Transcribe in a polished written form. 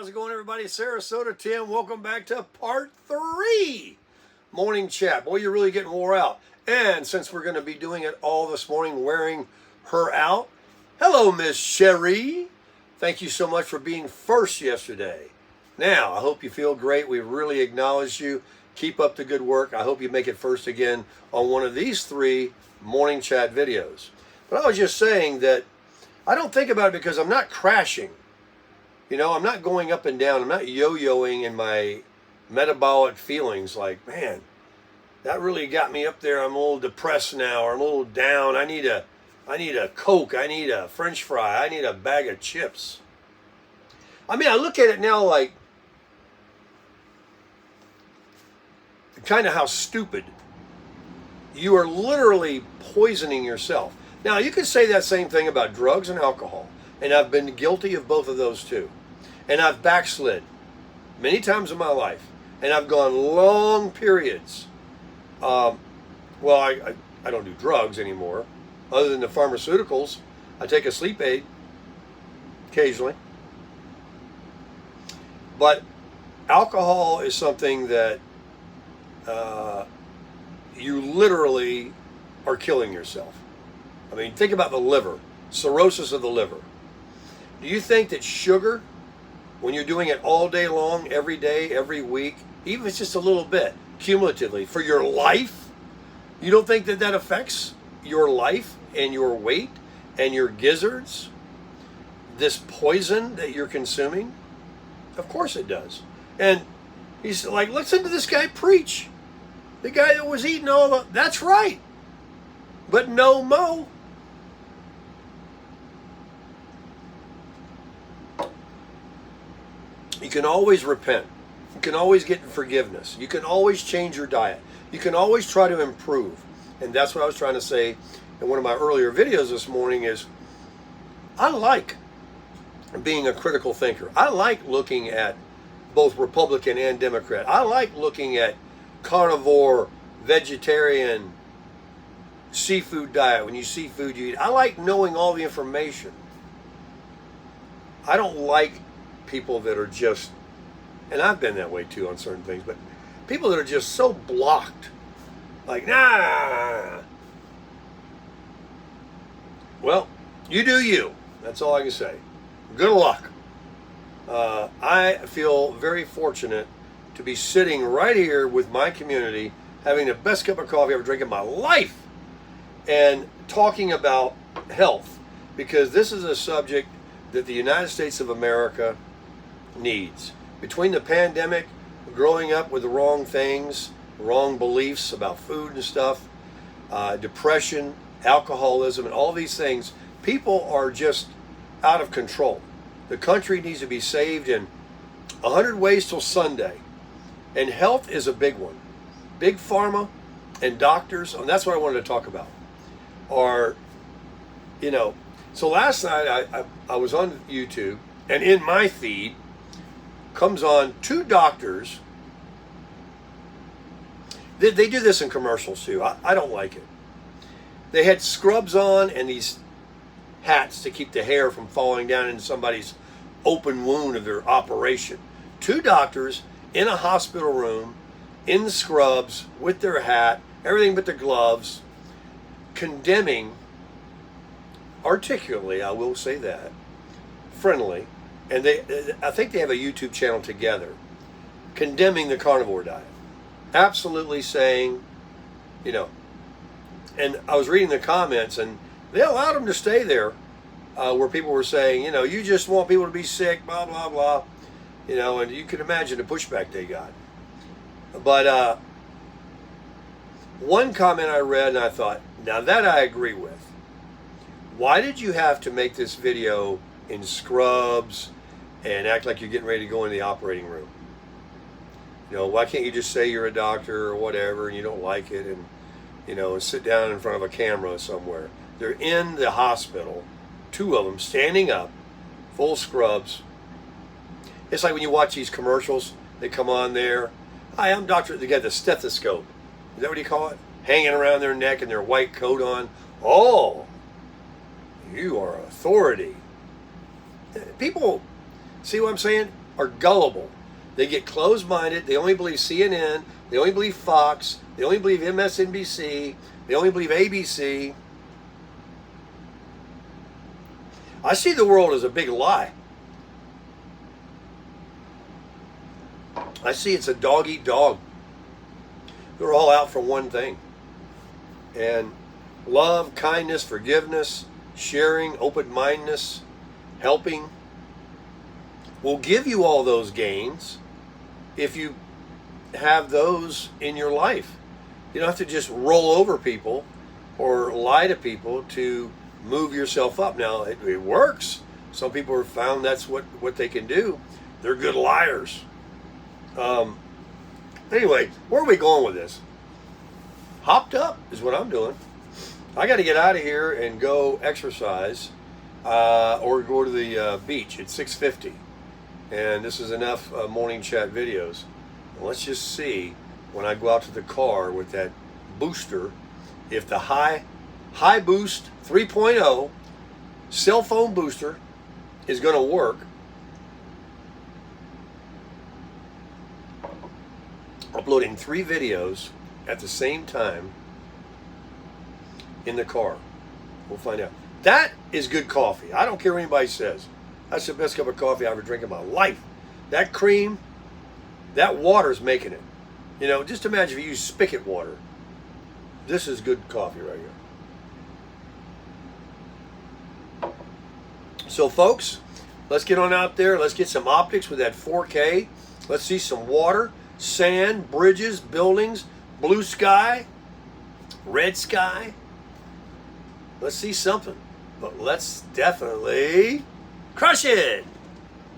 how's it going, everybody? Sarasota Tim, welcome back to part 3 morning chat. Boy, you're really getting wore out. And since we're going to be doing it all this morning, wearing her out, hello, Miss Sherry. Thank you so much for being first yesterday. Now, I hope you feel great. We really acknowledge you. Keep up the good work. I hope you make it first again on one of these 3 morning chat videos. But I was just saying that I don't think about it because I'm not crashing. You know, I'm not going up and down. I'm not yo-yoing in my metabolic feelings like, man, that really got me up there. I'm a little depressed now, or I'm a little down. I need a Coke. I need a French fry. I need a bag of chips. I mean, I look at it now like kind of how stupid. You are literally poisoning yourself. Now, you could say that same thing about drugs and alcohol. And I've been guilty of both of those too. And I've backslid many times in my life. And I've gone long periods. I don't do drugs anymore. Other than the pharmaceuticals, I take a sleep aid occasionally. But alcohol is something that you literally are killing yourself. I mean, think about the liver, cirrhosis of the liver. Do you think that sugar, when you're doing it all day long, every day, every week, even if it's just a little bit, cumulatively, for your life, you don't think that that affects your life and your weight and your gizzards? This poison that you're consuming? Of course it does. And he's like, listen to this guy preach. The guy that was eating all the, that's right. But no mo. You can always repent. You can always get forgiveness. You can always change your diet. You can always try to improve. And that's what I was trying to say in one of my earlier videos this morning is I like being a critical thinker. I like looking at both Republican and Democrat. I like looking at carnivore, vegetarian, seafood diet. When you see food you eat, I like knowing all the information. I don't like people that are just, and I've been that way too on certain things, but people that are just so blocked, like, nah. Well, you do you. That's all I can say. Good luck. I feel very fortunate to be sitting right here with my community, having the best cup of coffee I've ever drank in my life, and talking about health, because this is a subject that the United States of America needs. Between the pandemic, growing up with the wrong things, wrong beliefs about food and stuff, depression, alcoholism, and all these things, people are just out of control. The country needs to be saved in 100 ways till Sunday. And health is a big one. Big pharma and doctors, and that's what I wanted to talk about, are, you know, so last night I was on YouTube, and in my feed comes on 2 doctors. They do this in commercials too. I don't like it. They had scrubs on and these hats to keep the hair from falling down into somebody's open wound of their operation. 2 doctors in a hospital room, in scrubs, with their hat, everything but the gloves, condemning, articulately, I will say that, friendly, and I think they have a YouTube channel together, condemning the carnivore diet. Absolutely saying, you know, and I was reading the comments, and they allowed them to stay there, where people were saying, you know, you just want people to be sick, blah, blah, blah, you know, and you can imagine the pushback they got. But one comment I read, and I thought, now that I agree with. Why did you have to make this video in scrubs and act like you're getting ready to go into the operating room? You know, why can't you just say you're a doctor or whatever and you don't like it, and, you know, and sit down in front of a camera somewhere? They're in the hospital, 2 of them standing up, full scrubs. It's like when you watch these commercials, they come on there. Hi, I'm Doctor. They got the stethoscope. Is that what you call it? Hanging around their neck and their white coat on. Oh, you are authority. People, see what I'm saying? are gullible. They get closed-minded. They only believe CNN. They only believe Fox. They only believe MSNBC. They only believe ABC. I see the world as a big lie. I see it's a dog eat dog. They're all out for one thing. And love, kindness, forgiveness, sharing, open-mindedness, helping will give you all those gains if you have those in your life. You don't have to just roll over people or lie to people to move yourself up. Now, it works. Some people have found that's what they can do. They're good liars. Anyway, where are we going with this? Hopped up is what I'm doing. I got to get out of here and go exercise or go to the beach at 6:50. And this is enough morning chat videos. And let's just see when I go out to the car with that booster if the high boost 3.0 cell phone booster is going to work. Uploading 3 videos at the same time in the car. We'll find out. That is good coffee. I don't care what anybody says. That's the best cup of coffee I ever drink in my life. That cream, that water's making it. You know, just imagine if you use spigot water. This is good coffee right here. So folks, let's get on out there. Let's get some optics with that 4K. Let's see some water, sand, bridges, buildings, blue sky, red sky. Let's see something. But let's definitely crush it.